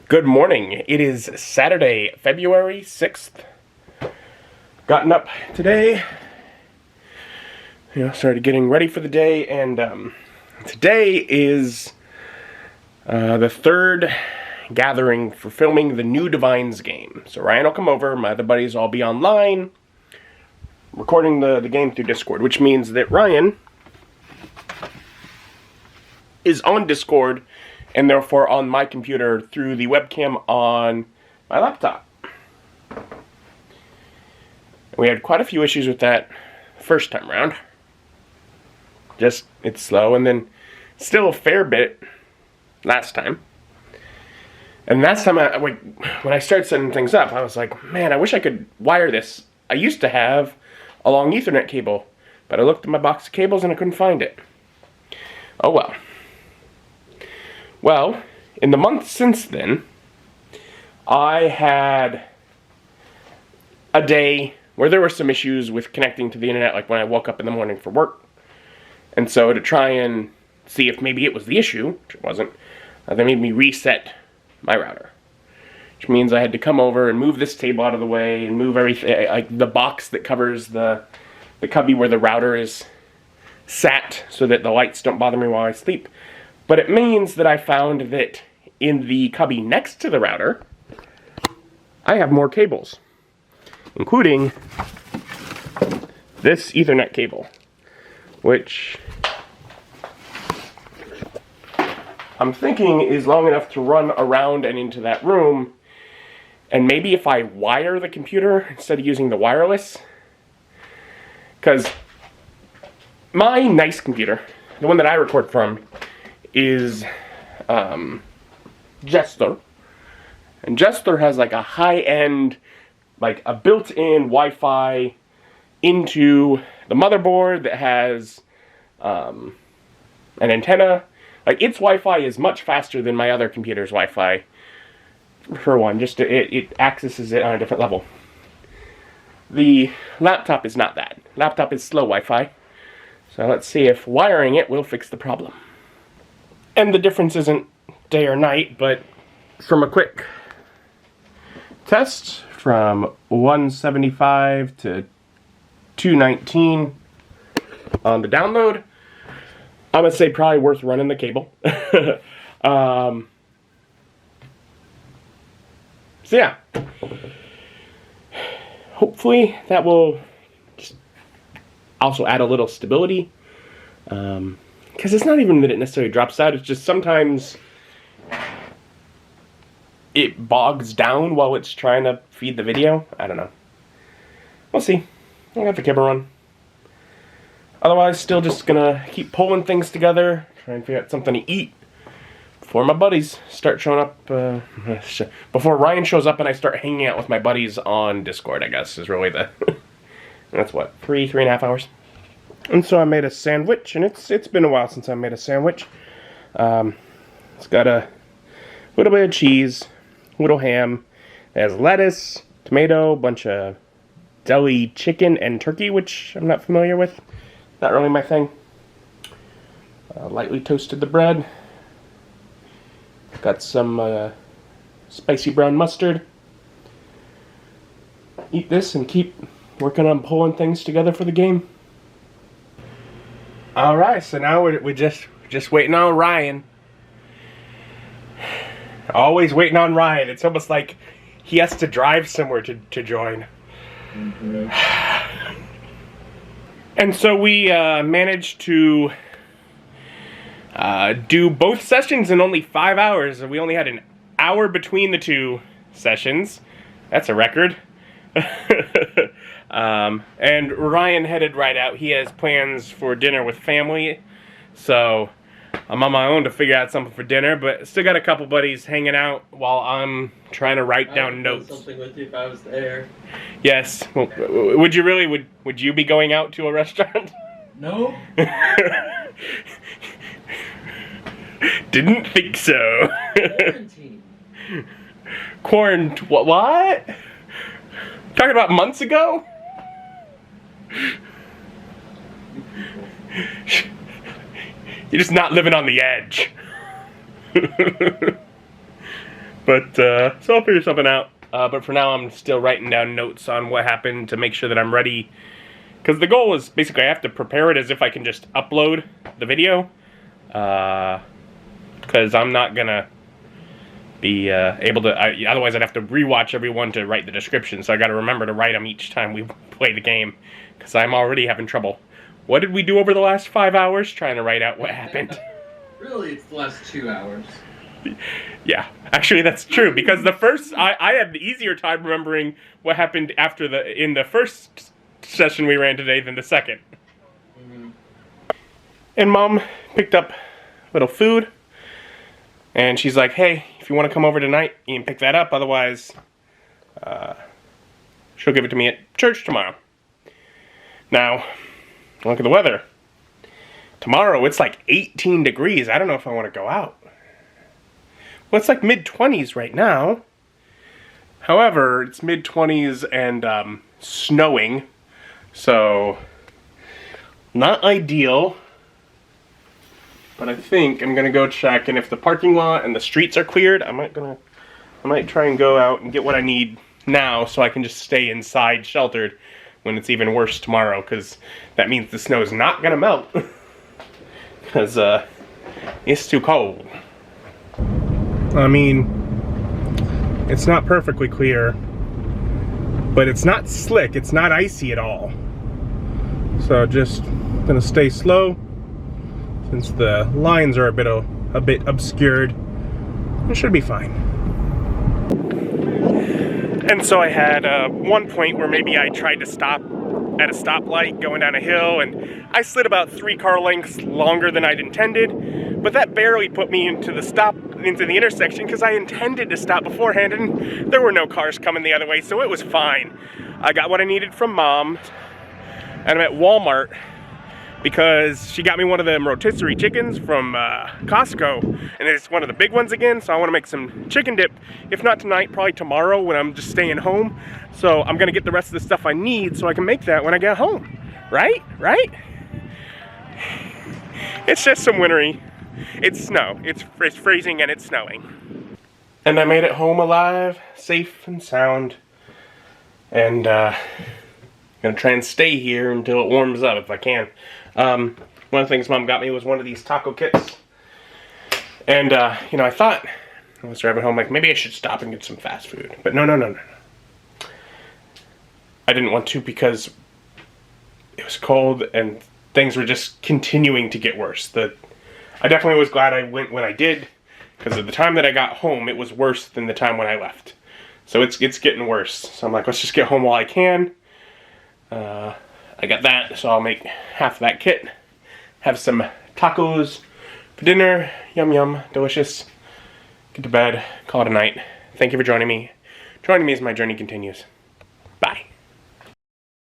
Good morning. It is Saturday, February 6th. Gotten up today, started getting ready for the day, and today is the third gathering for filming the new Divines game. So Ryan will come over, my other buddies will all be online, recording the game through Discord, which means that Ryan is on Discord and therefore on my computer through the webcam on my laptop. We had quite a few issues with that first time around. Just, it's slow, and then still a fair bit last time. And last time, when I started setting things up, I was like, man, I wish I could wire this. I used to have a long Ethernet cable, but I looked at my box of cables and I couldn't find it. Oh well. Well, in the month since then, I had a day where there were some issues with connecting to the internet, like when I woke up in the morning for work. And so to try and see if maybe it was the issue, which it wasn't, they made me reset my router. Which means I had to come over and move this table out of the way and move everything, like the box that covers the cubby where the router is sat so that the lights don't bother me while I sleep. But it means that I found that in the cubby next to the router, I have more cables, including this Ethernet cable, which I'm thinking is long enough to run around and into that room. And maybe if I wire the computer instead of using the wireless, because my nice computer, the one that I record from, is Jester, and Jester has like a high-end, like a built-in Wi-Fi into the motherboard that has an antenna. Like, its Wi-Fi is much faster than my other computer's Wi-Fi. For one, just it accesses it on a different level. The laptop is not that. Laptop is slow Wi-Fi. So let's see if wiring it will fix the problem. And the difference isn't day or night, but from a quick test, from 175 to 219 on the download, I would say probably worth running the cable. So yeah, hopefully that will just also add a little stability. Because it's not even that it necessarily drops out, it's just sometimes it bogs down while it's trying to feed the video. I don't know. We'll see. I'll have the camera run. Otherwise, still just gonna keep pulling things together, try and figure out something to eat before my buddies start showing up. Before Ryan shows up and I start hanging out with my buddies on Discord, I guess, is really the... That's what, 3.5 hours? And so I made a sandwich, and it's been a while since I made a sandwich. It's got a little bit of cheese, a little ham. It has lettuce, tomato, a bunch of deli chicken and turkey, which I'm not familiar with. Not really my thing. Lightly toasted the bread. Got some spicy brown mustard. Eat this and keep working on pulling things together for the game. Alright, so now we're just waiting on Ryan. Always waiting on Ryan. It's almost like he has to drive somewhere to join. Mm-hmm. And so we managed to do both sessions in only 5 hours. We only had an hour between the two sessions. That's a record. And Ryan headed right out. He has plans for dinner with family, so I'm on my own to figure out something for dinner, but still got a couple buddies hanging out while I'm trying to write down notes. Something with you if I was there. Yes. Well, would you really? Would you be going out to a restaurant? No. Didn't think so. Quarantine. What? Talking about months ago? You're just not living on the edge. But, so I'll figure something out. But for now, I'm still writing down notes on what happened to make sure that I'm ready. Because the goal is basically I have to prepare it as if I can just upload the video. Because I'm not gonna be able to, otherwise I'd have to rewatch everyone to write the description. So I gotta remember to write them each time we play the game. Because I'm already having trouble. What did we do over the last 5 hours? Trying to write out what happened. Really, it's the last 2 hours. Yeah, actually that's true, because the first, I had the easier time remembering what happened in the first session we ran today than the second. Mm-hmm. And Mom picked up a little food, and she's like, hey, if you want to come over tonight, you can pick that up, otherwise, she'll give it to me at church tomorrow. Now, look at the weather. Tomorrow, it's like 18 degrees. I don't know if I want to go out. Well, it's like mid-20s right now. However, it's mid-20s and snowing. So, not ideal. But I think I'm going to go check. And if the parking lot and the streets are cleared, I might try and go out and get what I need now so I can just stay inside sheltered when it's even worse tomorrow. Because that means the snow is not going to melt. Because it's too cold. I mean, it's not perfectly clear, but it's not slick, it's not icy at all. So just gonna stay slow, since the lines are a bit obscured. It should be fine. And so I had one point where maybe I tried to stop at a stoplight going down a hill, and I slid about 3 car lengths longer than I'd intended, but that barely put me into the intersection because I intended to stop beforehand and there were no cars coming the other way, so it was fine. I got what I needed from Mom, and I'm at Walmart because she got me one of them rotisserie chickens from Costco, and it's one of the big ones again, so I want to make some chicken dip. If not tonight, probably tomorrow when I'm just staying home. So I'm gonna get the rest of the stuff I need so I can make that when I get home. Right? Right? It's just some wintry. It's snow. It's freezing and it's snowing. And I made it home alive, safe and sound. And gonna try and stay here until it warms up if I can. One of the things Mom got me was one of these taco kits. And, you know, I thought, I was driving home, like, maybe I should stop and get some fast food. But no. I didn't want to because it was cold and things were just continuing to get worse. I definitely was glad I went when I did, because at the time that I got home, it was worse than the time when I left. So it's getting worse. So I'm like, let's just get home while I can. I got that, so I'll make half of that kit. Have some tacos for dinner. Yum yum, delicious. Get to bed, call it a night. Thank you for joining me. Joining me as my journey continues.